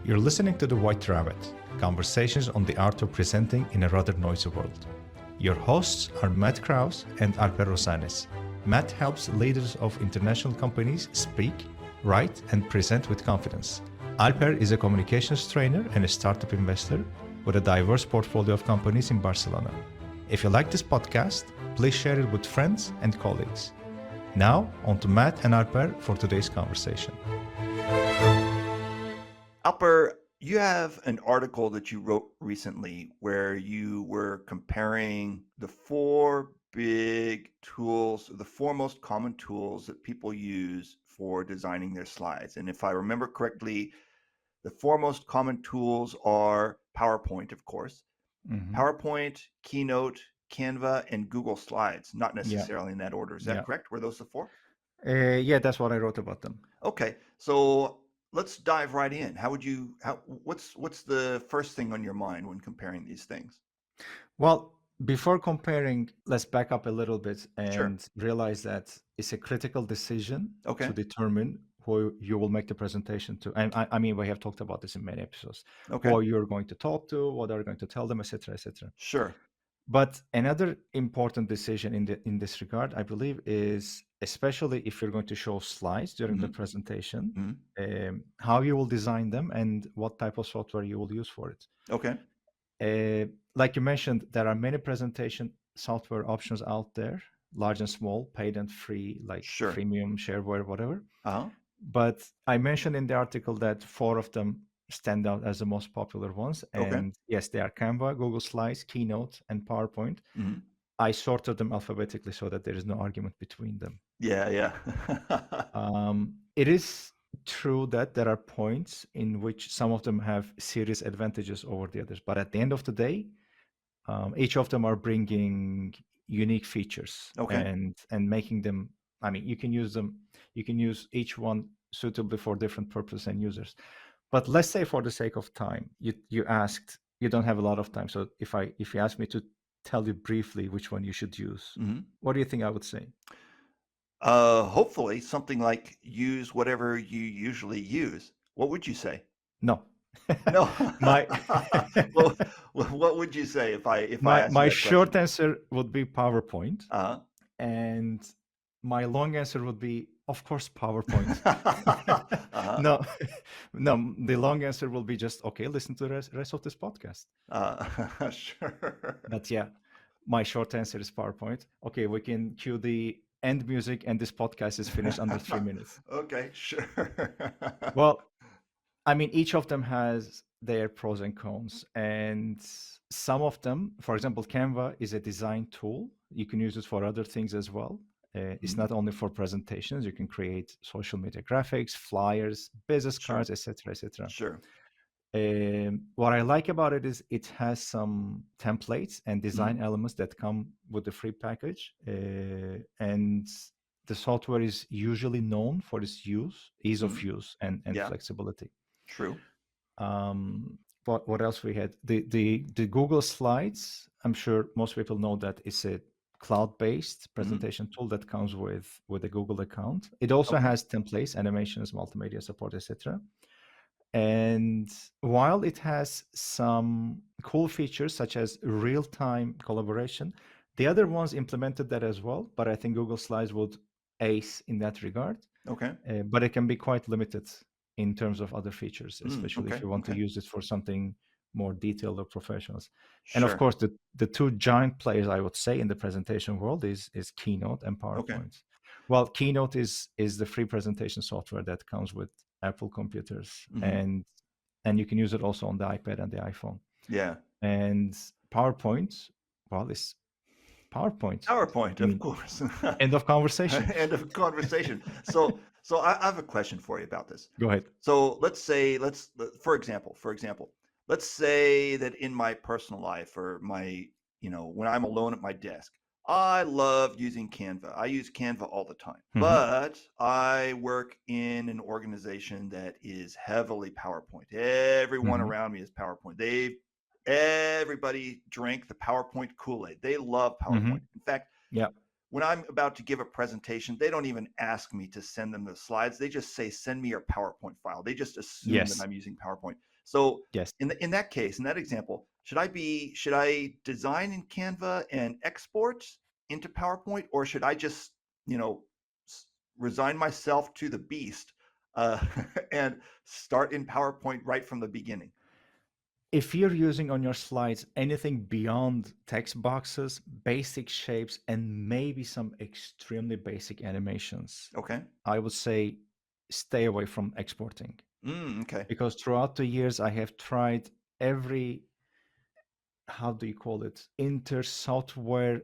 You're listening to The White Rabbit, conversations on the art of presenting in a rather noisy world. Your hosts are Matt Krause and Alper Rosanes. Matt helps leaders of international companies speak, write, and present with confidence. Alper is a communications trainer and a startup investor with a diverse portfolio of companies in Barcelona. If you like this podcast, please share it with friends and colleagues. Now, on to Matt and Alper for today's conversation. Alper, you have an article that you wrote recently where you were comparing the four big tools, the four most common tools that people use for designing their slides. And if I remember correctly, the four most common tools are PowerPoint, of course, PowerPoint, Keynote, Canva, and Google Slides, not necessarily in that order. Is that correct? Were those the four? Yeah, that's what I wrote about them. Okay, so let's dive right in. What's the first thing on your mind when comparing these things? Well, before comparing, let's back up a little bit and Sure. realize that it's a critical decision Okay. to determine who you will make the presentation to. And I mean, we have talked about this in many episodes. Okay. Who you're going to talk to, what are you going to tell them, etc., etc. Sure. But another important decision in this regard, I believe, is especially if you're going to show slides during the presentation, how you will design them and what type of software you will use for it. Okay. Like you mentioned, there are many presentation software options out there, large and small, paid and free, like freemium, shareware, whatever. But I mentioned in the article that four of them stand out as the most popular ones. And yes, they are Canva, Google Slides, Keynote, and PowerPoint. I sorted them alphabetically so that there is no argument between them. Yeah. It is true that there are points in which some of them have serious advantages over the others. But at the end of the day, each of them are bringing unique features and making them, I mean, you can use each one suitably for different purposes and users. But let's say for the sake of time, you asked, you don't have a lot of time. So if you ask me to tell you briefly which one you should use, what do you think I would say? Hopefully something like use whatever you usually use. What would you say? No. No. Well, what would you say if I asked you that my question? short answer would be PowerPoint. And my long answer would be, of course, PowerPoint. No, the long answer will be just, okay, listen to the rest of this podcast. Sure. But yeah, my short answer is PowerPoint. Okay, we can cue the end music and this podcast is finished under 3 minutes. Okay, sure. Well, I mean, each of them has their pros and cons. And some of them, for example, Canva is a design tool. You can use it for other things as well. It's not only for presentations. You can create social media graphics, flyers, business cards, etc., etc. Sure. What I like about it is it has some templates and design elements that come with the free package. And the software is usually known for its ease of use and flexibility. True. What else we had? The Google Slides, I'm sure most people know that it's a cloud-based presentation tool that comes with a Google account. It also has templates, animations, multimedia support, etc. And while it has some cool features such as real-time collaboration, the other ones implemented that as well. But I think Google Slides would ace in that regard. But it can be quite limited in terms of other features, especially if you want to use it for something more detailed or professional. And of course, the two giant players, I would say, in the presentation world is Keynote and PowerPoint. Well, Keynote is the free presentation software that comes with Apple computers, and you can use it also on the iPad and the iPhone. Yeah. And PowerPoint, well, it's PowerPoint. PowerPoint, of course. End of conversation. End of conversation. So I have a question for you about this. Go ahead. So for example, let's say that in my personal life or when I'm alone at my desk, I love using Canva. I use Canva all the time, but I work in an organization that is heavily PowerPoint. Everyone around me is PowerPoint. Everybody drank the PowerPoint Kool-Aid. They love PowerPoint. In fact, when I'm about to give a presentation, they don't even ask me to send them the slides. They just say, send me your PowerPoint file. They just assume that I'm using PowerPoint. So Yes. in that case, in that example, should I design in Canva and export into PowerPoint, or should I just, you know, resign myself to the beast uh, and start in PowerPoint right from the beginning? If you're using on your slides anything beyond text boxes, basic shapes, and maybe some extremely basic animations, Okay. I would say stay away from exporting. Okay. Because throughout the years, I have tried every, how do you call it, inter software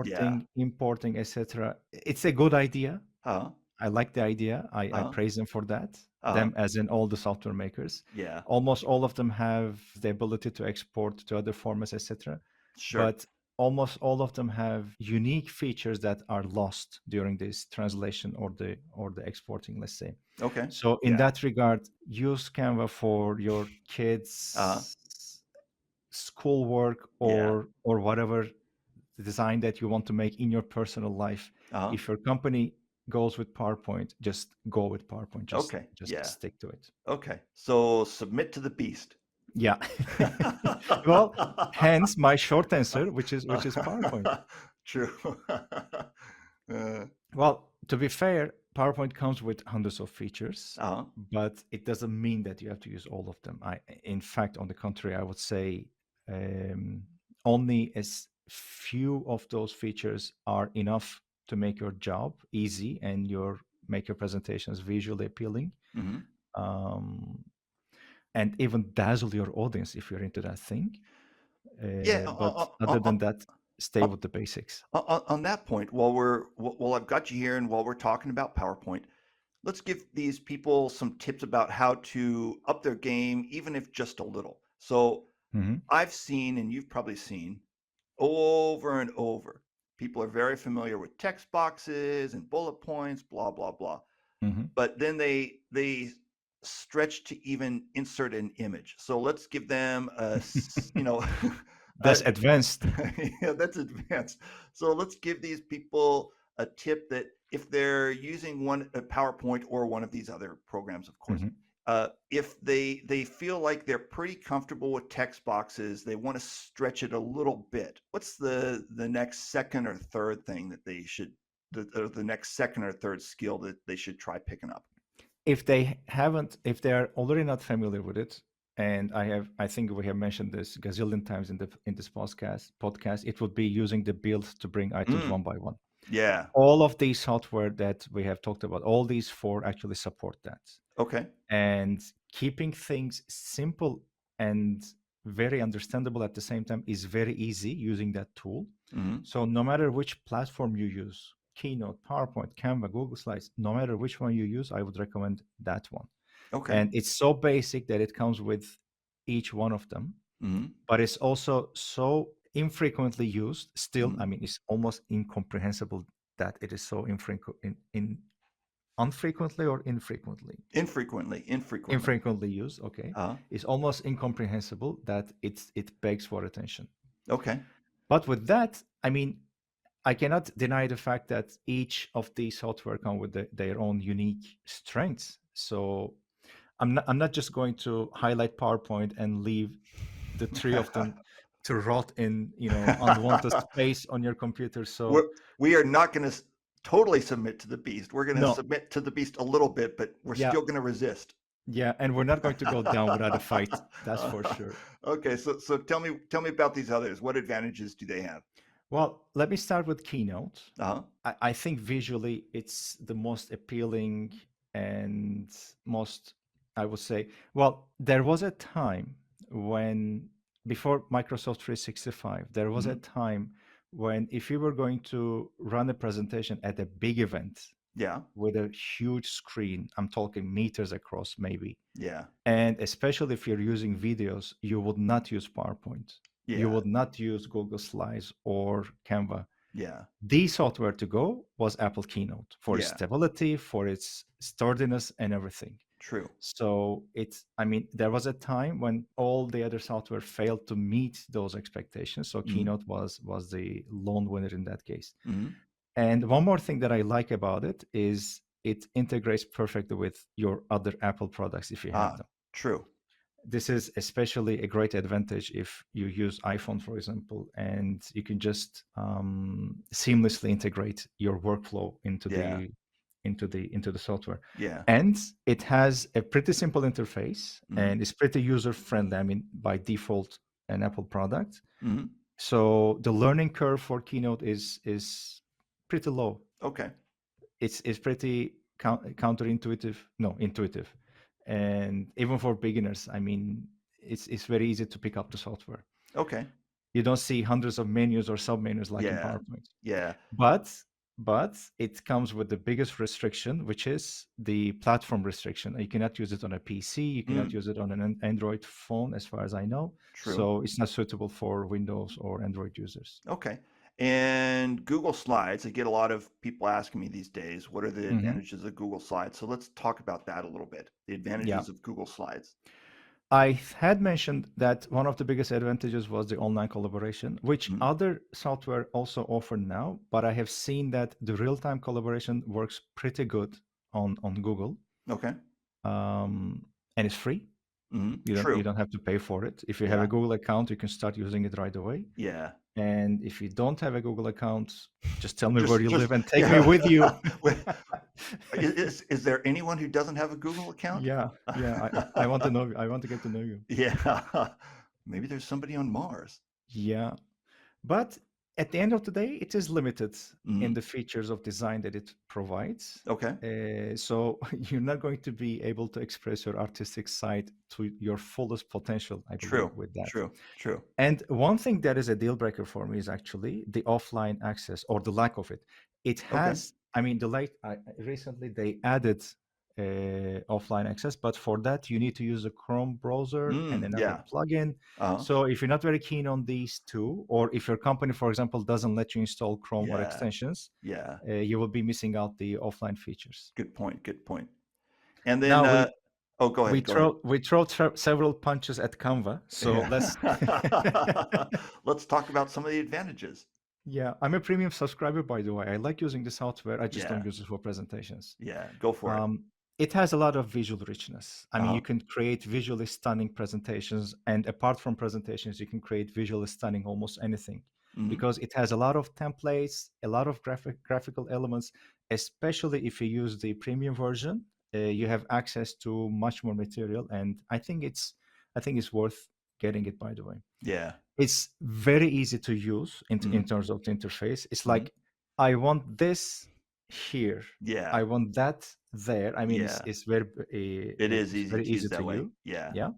Yeah. exporting, importing, etc. It's a good idea. Uh-huh. I like the idea. I Uh-huh. praise them for that. Uh-huh. Them as in all the software makers. Yeah. Almost all of them have the ability to export to other formats, etc. Sure. But almost all of them have unique features that are lost during this translation or the exporting, let's say. Okay. So in Yeah. that regard, use Canva for your Uh-huh. kids' schoolwork Yeah. or whatever design that you want to make in your personal life. Uh-huh. If your company goes with PowerPoint, just go with PowerPoint. Okay. Just Yeah. stick to it. Okay. So submit to the beast. Yeah. Well, hence my short answer, which is PowerPoint. True. uh, Well, to be fair, PowerPoint comes with hundreds of features, uh-huh. but it doesn't mean that you have to use all of them. In fact, on the contrary, I would say um, only as few of those features are enough to make your job easy and make your presentations visually appealing, hmm um, and even dazzle your audience if you're into that thing. Yeah. But other than that, stay On, with the basics. on that point, while I've got you here, and while we're talking about PowerPoint, let's give these people some tips about how to up their game, even if just a little. So Hmm. I've seen, and you've probably seen, over and over, people are very familiar with text boxes and bullet points, blah blah blah. Hmm. But then they stretch to even insert an image. So let's give them a, That's advanced. yeah, that's advanced. So let's give these people a tip that if they're using a PowerPoint or one of these other programs, of course, Hmm. if they feel like they're pretty comfortable with text boxes, they want to stretch it a little bit. What's the next second or third thing that they should the next second or third skill that they should try picking up? If they are already not familiar with it, and I think we have mentioned this gazillion times in this podcast, it would be using the build to bring items Mm, one by one. yeah. All of these software that we have talked about, all these four actually support that. Okay. And keeping things simple and very understandable at the same time is very easy using that tool. hmm So no matter which platform you use, Keynote, PowerPoint, Canva, Google Slides, no matter which one you use, I would recommend that one. Okay. And it's so basic that it comes with each one of them, hmm but it's also so infrequently used still. hmm I mean, it's almost incomprehensible that it is so unfrequently or infrequently Infrequently. infrequently used. Okay, Uh, it's almost incomprehensible that it begs for attention. okay. But with that, I mean, I cannot deny the fact that each of these software come with their own unique strengths. So I'm not just going to highlight PowerPoint and leave the three of them to rot in unwanted space on your computer. we're, So we are not going to totally submit to the beast. We're going to no, submit to the beast a little bit, but we're yeah, still going to resist. yeah, and we're not going to go down without a fight. That's for Uh, sure. okay, so tell me about these others. What advantages do they have? Well, let me start with Keynote. Uh-huh. I think visually it's the most appealing and most, I would say, well, there was a time when, before Microsoft 365, there was a hmm time when if you were going to run a presentation at a big event Yeah, with a huge screen, I'm talking meters across maybe, yeah, and especially if you're using videos, you would not use PowerPoint. You yeah, would not use Google Slides or Canva. yeah, The software to go was Apple Keynote for its yeah. stability, for its sturdiness, and everything. True. So I mean, there was a time when all the other software failed to meet those expectations. So hmm Keynote was the lone winner in that case. hmm And one more thing that I like about it is it integrates perfectly with your other Apple products if you have Ah, them. true. This is especially a great advantage if you use iPhone, for example, and you can just seamlessly integrate your workflow Yeah. into the software. Yeah. And it has a pretty simple interface Hmm. and it's pretty user friendly. I mean, by default, an Apple product. Hmm. So the learning curve for Keynote is pretty low. Okay. It's pretty counterintuitive, no, intuitive, and even for beginners, I mean, it's very easy to pick up the software. Okay. You don't see hundreds of menus or sub menus like in Yeah. PowerPoint, Yeah. but it comes with the biggest restriction, which is the platform restriction. You cannot use it on a PC, you cannot Mm, use it on an Android phone, as far as I know. true. So it's not suitable for Windows or Android users. Okay. And Google Slides, I get a lot of people asking me these days, what are the Hmm. advantages of Google Slides? So let's talk about that a little bit. The Yeah. advantages of Google Slides. I had mentioned that one of the biggest advantages was the online collaboration, which Mhm. other software also offer now, but I have seen that the real-time collaboration works pretty good on Google, Okay. and it's free. You True. don't have to pay for it. If you have a Yeah. Google account, you can start using it right away. Yeah. And if you don't have a Google account, just tell me where you Just live and take me yeah. with you. Wait, is there anyone who doesn't have a Google account? Yeah, yeah. I want to know. I want to get to know you. Yeah. Maybe there's somebody on Mars. Yeah. But at the end of the day, it is limited in Mhm. the features of design that it provides. Okay. So you're not going to be able to express your artistic side to your fullest potential, I believe, True. with that. True. True. And one thing that is a deal breaker for me is actually the offline access or the lack of it. It Okay. has, I mean, recently they added offline access, but for that you need to use a Chrome browser and another Yeah. plugin. Uh-huh. So if you're not very keen on these two, or if your company, for example, doesn't let you install Chrome or Yeah. extensions, Yeah. you will be missing out the offline features. Good point. Good point. And then, Now oh, go ahead. Go ahead. we throw several punches at Canva, so Yeah. let's. Let's talk about some of the advantages. Yeah, I'm a premium subscriber, by the way. I like using the software. I just don't Yeah. use it for presentations. Yeah. Go for it. Um, it has a lot of visual richness. I mean, Uh-huh. you can create visually stunning presentations, and apart from presentations, you can create visually stunning almost anything Hmm. because it has a lot of templates, a lot of graphical elements. Especially if you use the premium version, you have access to much more material, and I think it's worth getting it. By the way, Yeah. it's very easy to use in Hmm. terms of the interface. It's Hmm. like, I want this here, Yeah. I want that there. I mean, Yeah. It is it's easy very to use easy to that way. use. Yeah. Yeah.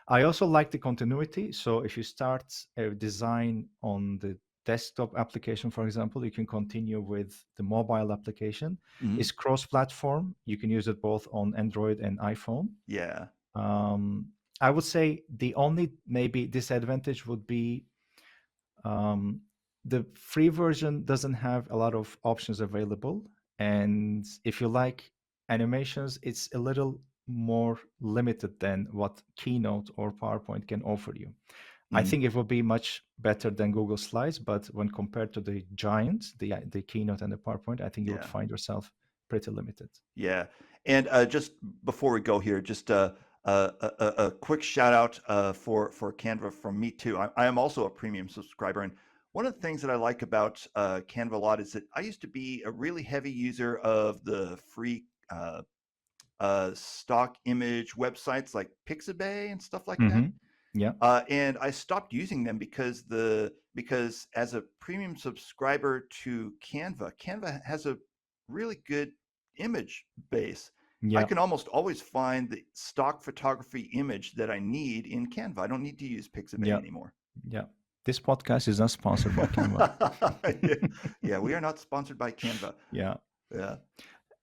I also like the continuity. So if you start a design on the desktop application, for example, you can continue with the mobile application. Hmm. It's cross-platform. You can use it both on Android and iPhone. Yeah. um, I would say the only maybe disadvantage would be, um, the free version doesn't have a lot of options available. And if you like animations, it's a little more limited than what Keynote or PowerPoint can offer you. I Hmm. think it will be much better than Google Slides, but when compared to the giants, the Keynote and the PowerPoint, I think you would Yeah. find yourself pretty limited. Yeah. And just before we go here, just a quick shout out for Canva from me too. I am also a premium subscriber, and one of the things that I like about Canva a lot is that I used to be a really heavy user of the free stock image websites like Pixabay and stuff like that. Hmm. Yeah. And I stopped using them because as a premium subscriber to Canva, Canva has a really good image base. I Yeah. can almost always find the stock photography image that I need in Canva. I don't need to use Pixabay Yeah. anymore. Yeah. This podcast is not sponsored by Canva. Yeah, yeah, we are not sponsored by Canva. Yeah. Yeah.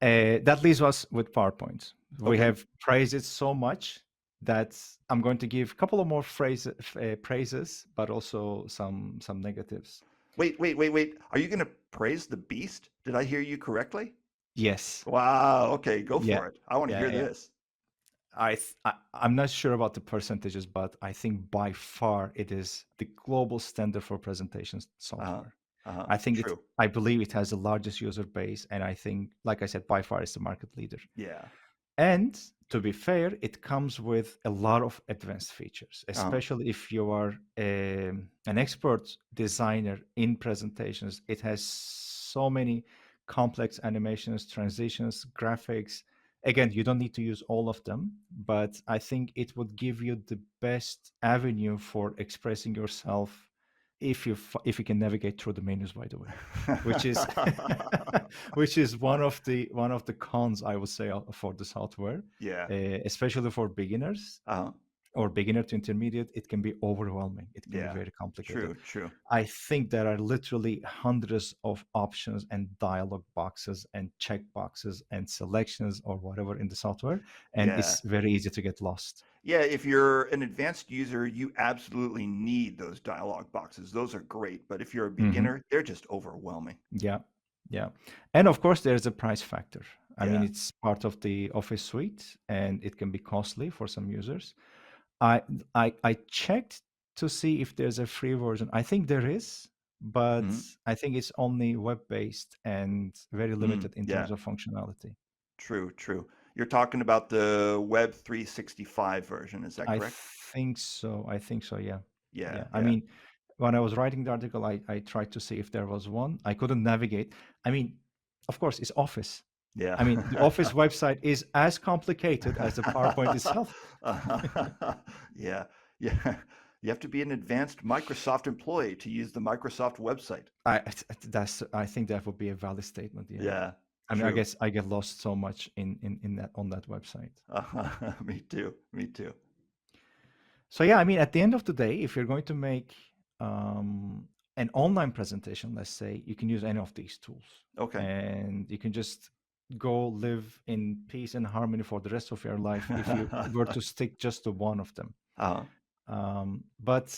That leaves us with PowerPoint. We Okay. have praised it so much that I'm going to give a couple of more praises, but also some negatives. Wait. Are you going to praise the beast? Did I hear you correctly? Yes. Wow. Okay, go Yeah. for it. I want to Yeah. hear Yeah. this. I'm not sure about the percentages, but I think by far it is the global standard for presentations Uh-huh. software. Uh-huh. I True. I believe it has the largest user base, and I think, like I said, by far it's the market leader. Yeah. And to be fair, it comes with a lot of advanced features, Uh-huh. especially if you are an expert designer in presentations. It has so many complex animations, transitions, graphics. Again, you don't need to use all of them, but I think it would give you the best avenue for expressing yourself if you can navigate through the menus, by the way, which is which is one of the cons, I would say, for the software, Yeah. especially for beginners Uh-huh. or beginner to intermediate. It can be overwhelming. It can be Yeah. very complicated. True, true. I think there are literally hundreds of options and dialog boxes and check boxes and selections or whatever in the software, and Yeah. it's very easy to get lost. Yeah, if you're an advanced user, you absolutely need those dialog boxes. Those are great, but if you're a Hmm. beginner, they're just overwhelming. Yeah, yeah, and of course there's a price factor. I mean, Yeah. it's part of the Office suite, and it can be costly for some users. I I checked to see if there's a free version. I think there is, but Mhm. I think it's only web-based and very limited in Yeah. terms of functionality. True, true. You're talking about the Web 365 version, is that I correct? think so. I think so. Yeah. Yeah, Yeah. I yeah, mean, when I was writing the article, I tried to see if there was one. I couldn't navigate. I mean, of course, it's Office. I mean, the yeah. Office website is as complicated as the PowerPoint itself. Yeah, yeah. You have to be an advanced Microsoft employee to use the Microsoft website. I think that would be a valid statement. Yeah. Yeah, I mean, I true. guess I get lost so much in that on that website. Me too. Me too. So yeah, I mean, at the end of the day, if you're going to make an online presentation, let's say, you can use any of these tools, Okay. and you can just go live in peace and harmony for the rest of your life if you were to stick just to one of them. Uh, But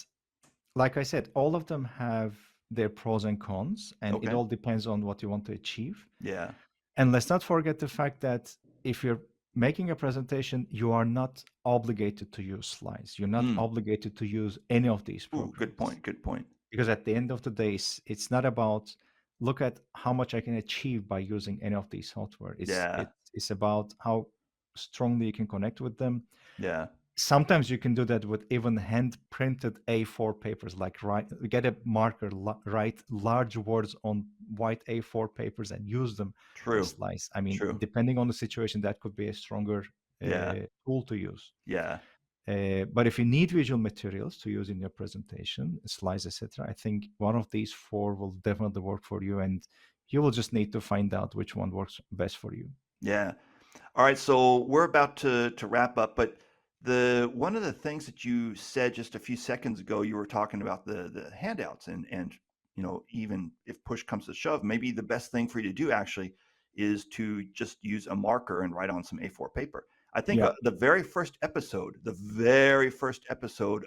like I said, all of them have their pros and cons, and it okay. all depends on what you want to achieve. Yeah. And let's not forget the fact that if you're making a presentation, you are not obligated to use slides. You're not Mm. obligated to use any of these Ooh, good programs. point. Good point. Because at the end of the day, it's not about look at how much I can achieve by using any of these software. Yeah. It's about how strongly you can connect with them. Yeah. Sometimes you can do that with even hand printed A4 papers, like get a marker, write large words on white A4 papers and use them as True. slides. I mean, True. depending on the situation, that could be a stronger Yeah. tool to use. Yeah. But if you need visual materials to use in your presentation, slides, etc., I think one of these four will definitely work for you, and you will just need to find out which one works best for you. Yeah. All right, so we're about to wrap up, but the one of the things that you said just a few seconds ago, you were talking about the handouts and even if push comes to shove, maybe the best thing for you to do actually is to just use a marker and write on some A4 paper. I think Yeah. the very first episode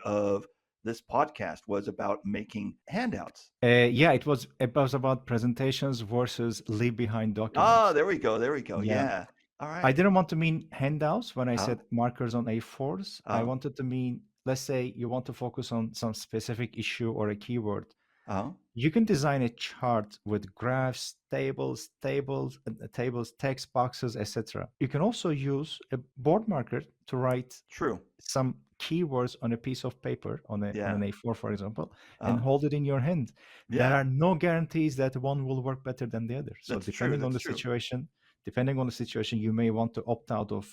of this podcast was about making handouts. Yeah, it was about presentations versus leave behind Ah, documents. there we go. There we go. Yeah. Yeah. All I right. didn't want to mean handouts when I Uh, said markers on A4s. I uh, wanted to mean, let's say you want to focus on some specific issue or a keyword. uh, You can design a chart with graphs, tables, text boxes, etc. You can also use a board marker to write true. some keywords on a piece of paper on Yeah. an A4, for example, and Uh, hold it in your hand. There yeah. are no guarantees that one will work better than the other. So That's true. depending on That's the true. situation, you may want to opt out of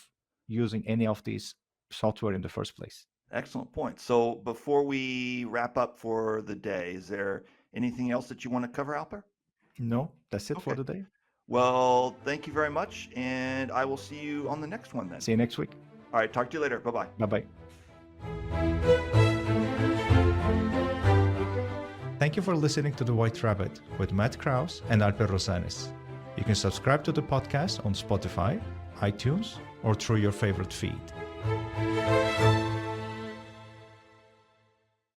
using any of these software in the first place. Excellent point. So before we wrap up for the day, is there anything else that you want to cover, Alper? No, that's it for Okay. the day. Well, thank you very much, and I will see you on the next one then. See you next week. All right. Talk to you later. Bye bye. Bye bye. Thank you for listening to The White Rabbit with Matt Krause and Alper Rosanes. You can subscribe to the podcast on Spotify, iTunes, or through your favorite feed.